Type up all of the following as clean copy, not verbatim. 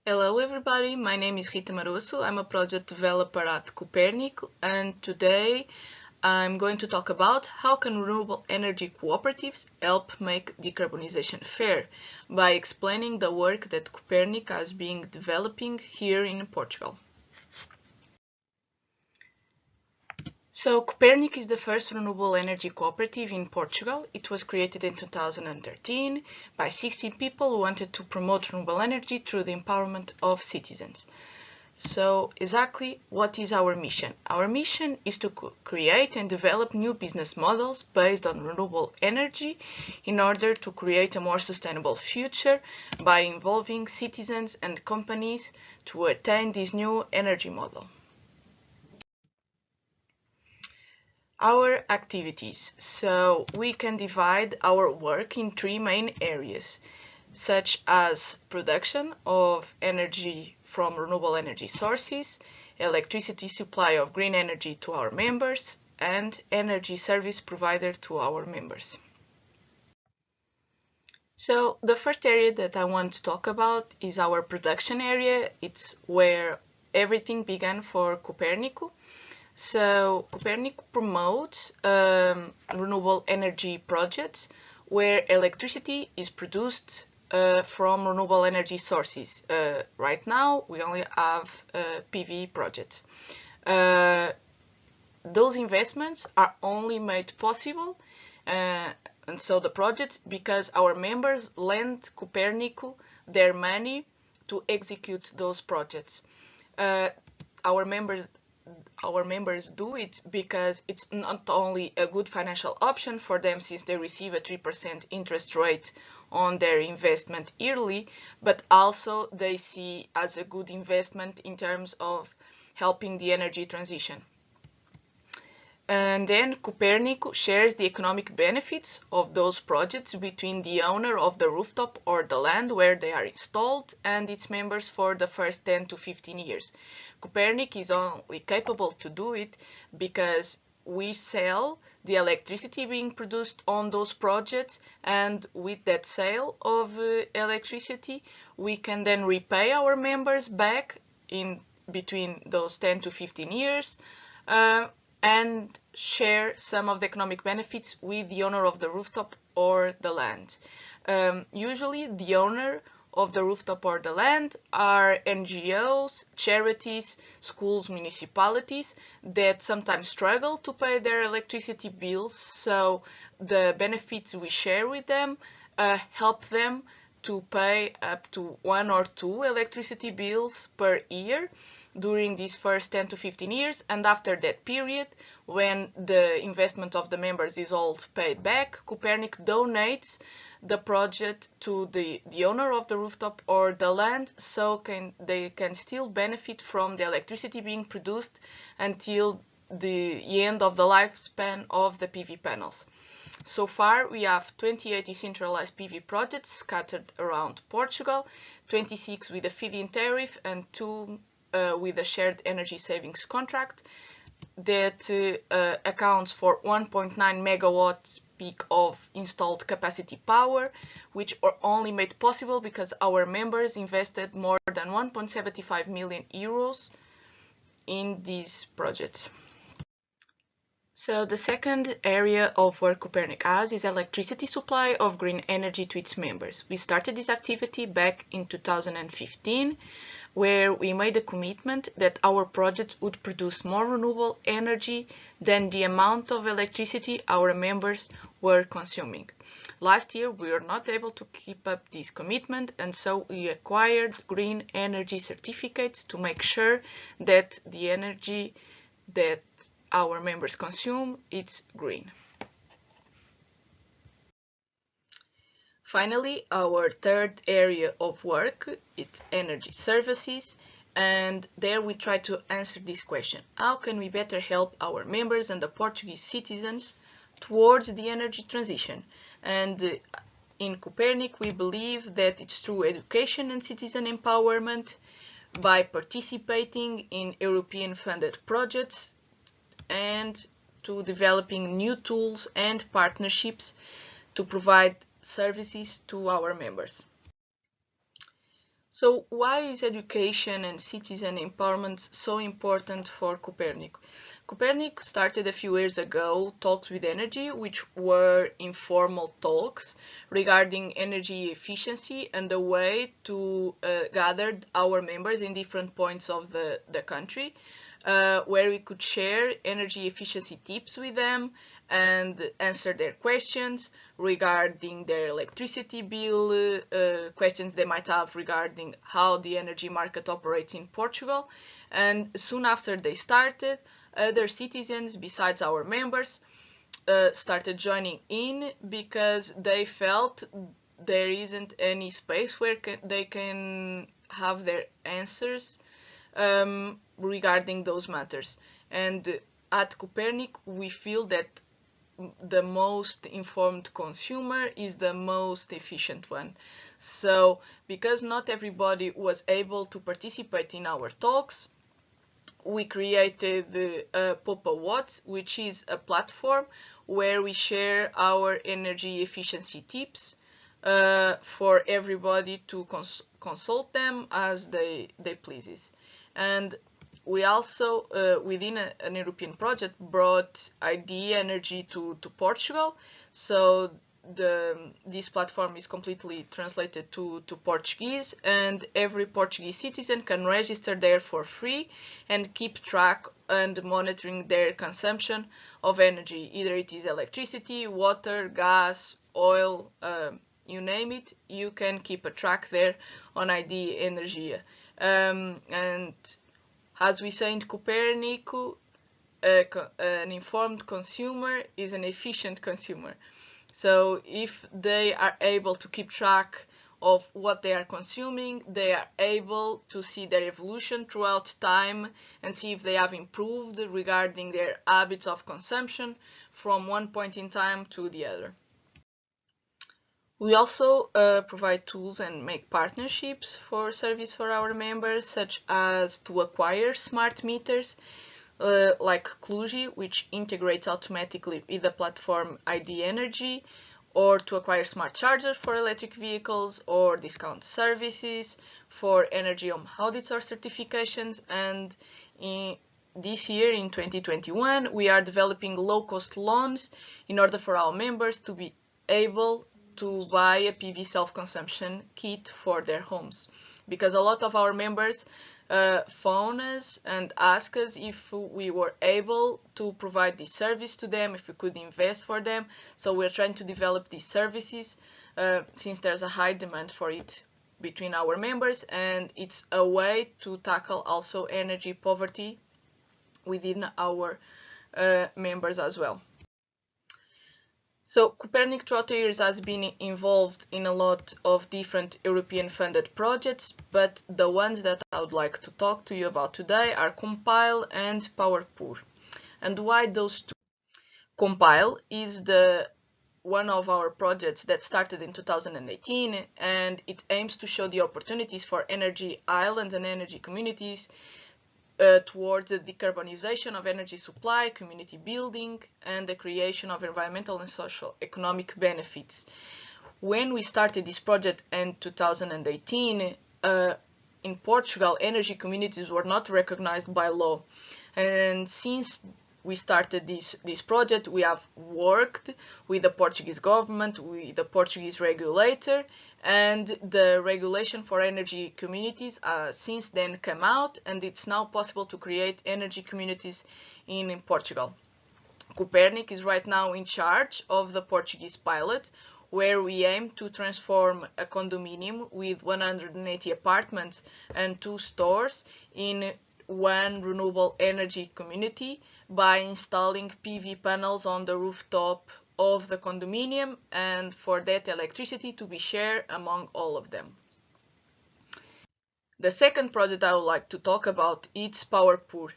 Hello everybody, my name is Rita Maruoco. I'm a project developer at Copernicus, and today I'm going to talk about how can renewable energy cooperatives help make decarbonization fair by explaining the work that Copernicus has been developing here in Portugal. So Copernicus is the first renewable energy cooperative in Portugal. It was created in 2013 by 16 people who wanted to promote renewable energy through the empowerment of citizens. So exactly what is our mission? Our mission is to create and develop new business models based on renewable energy in order to create a more sustainable future by involving citizens and companies to attain this new energy model. Our activities. So we can divide our work in three main areas, such as production of energy from renewable energy sources, electricity supply of green energy to our members, and energy service provider to our members. So the first area that I want to talk about is our production area. It's where everything began for Copernicus. So Copernicus promotes renewable energy projects where electricity is produced from renewable energy sources. Right now, we only have PV projects. Those investments are only made possible, and so the projects, because our members lend Copernicus their money to execute those projects. Our members do it because it's not only a good financial option for them since they receive a 3% interest rate on their investment yearly, but also they see as a good investment in terms of helping the energy transition. And then Copernicus shares the economic benefits of those projects between the owner of the rooftop or the land where they are installed and its members for the first 10 to 15 years. Copernicus is only capable to do it because we sell the electricity being produced on those projects, and with that sale of electricity, we can then repay our members back in between those 10 to 15 years. And share some of the economic benefits with the owner of the rooftop or the land. Usually the owner of the rooftop or the land are NGOs, charities, schools, municipalities that sometimes struggle to pay their electricity bills, so the benefits we share with them help them to pay up to 1 or 2 electricity bills per year during these first 10 to 15 years, and after that period, when the investment of the members is all paid back, Copernicus donates the project to the owner of the rooftop or the land, so they can still benefit from the electricity being produced until the end of the lifespan of the PV panels. So far, we have 28 decentralized PV projects scattered around Portugal, 26 with a feed-in tariff and 2 with a shared energy savings contract that accounts for 1.9 megawatts peak of installed capacity power, which are only made possible because our members invested more than 1.75 million euros in these projects. So the second area of work Copernicus has is electricity supply of green energy to its members. We started this activity back in 2015, where we made a commitment that our projects would produce more renewable energy than the amount of electricity our members were consuming. Last year, we were not able to keep up this commitment, and so we acquired green energy certificates to make sure that the energy that our members consume is green. Finally, our third area of work is energy services, and there we try to answer this question: how can we better help our members and the Portuguese citizens towards the energy transition? And in Copernicus, we believe that it's through education and citizen empowerment, by participating in European funded projects, and to developing new tools and partnerships to provide services to our members. So why is education and citizen empowerment so important for Copernicus? Copernicus started a few years ago Talks with Energy, which were informal talks regarding energy efficiency and a way to gather our members in different points of the country, where we could share energy efficiency tips with them and answer their questions regarding their electricity bill, questions they might have regarding how the energy market operates in Portugal. And soon after they started, other citizens besides our members started joining in because they felt there isn't any space where they can have their answers regarding those matters. And at Copernic, we feel that the most informed consumer is the most efficient one. So, because not everybody was able to participate in our talks, we created the Popa Watts, which is a platform where we share our energy efficiency tips for everybody to consult them as they pleases. And we also, within an European project, brought ID Energy to Portugal. So this platform is completely translated to Portuguese, and every Portuguese citizen can register there for free and keep track and monitoring their consumption of energy. Either it is electricity, water, gas, oil, you name it, you can keep a track there on ID Energia. And as we say in Copernicus, an informed consumer is an efficient consumer. So if they are able to keep track of what they are consuming, they are able to see their evolution throughout time and see if they have improved regarding their habits of consumption from one point in time to the other. We also provide tools and make partnerships for service for our members, such as to acquire smart meters, like Cluji, which integrates automatically with the platform ID Energy, or to acquire smart chargers for electric vehicles, or discount services for energy home audits or certifications. And this year, in 2021, we are developing low-cost loans in order for our members to be able to buy a PV self-consumption kit for their homes, because a lot of our members phone us and ask us if we were able to provide this service to them, if we could invest for them. So we're trying to develop these services since there's a high demand for it between our members, and it's a way to tackle also energy poverty within our members as well. So Copernicus throughout the years has been involved in a lot of different European funded projects, but the ones that I would like to talk to you about today are Compile and PowerPoor. And why those two? Compile is one of our projects that started in 2018, and it aims to show the opportunities for energy islands and energy communities towards the decarbonisation of energy supply, community building, and the creation of environmental and social economic benefits. When we started this project in 2018, in Portugal, energy communities were not recognized by law. And since we started this project, we have worked with the Portuguese government, with the Portuguese regulator, and the regulation for energy communities since then came out, and it's now possible to create energy communities in Portugal. Copernicus is right now in charge of the Portuguese pilot, where we aim to transform a condominium with 180 apartments and 2 stores in one renewable energy community by installing PV panels on the rooftop of the condominium, and for that electricity to be shared among all of them. The second project I would like to talk about is PowerPoor.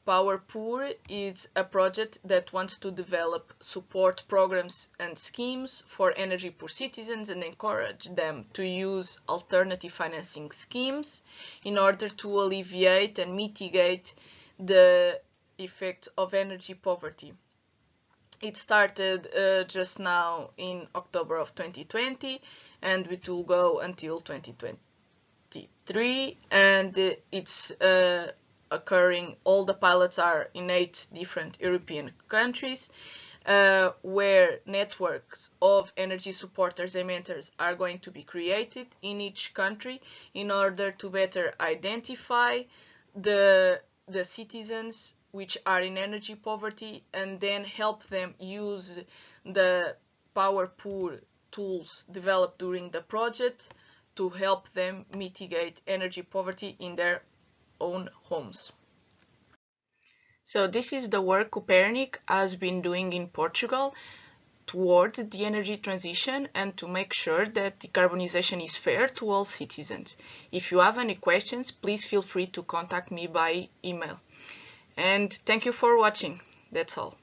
PowerPoor is a project that wants to develop support programs and schemes for energy poor citizens and encourage them to use alternative financing schemes in order to alleviate and mitigate the effects of energy poverty. It started just now in October of 2020, and it will go until 2020. 2023, and it's occurring. All the pilots are in 8 different European countries, where networks of energy supporters and mentors are going to be created in each country in order to better identify the citizens which are in energy poverty, and then help them use the PowerPoor tools developed during the project to help them mitigate energy poverty in their own homes. So this is the work Copernicus has been doing in Portugal towards the energy transition and to make sure that decarbonization is fair to all citizens. If you have any questions, please feel free to contact me by email. And thank you for watching. That's all.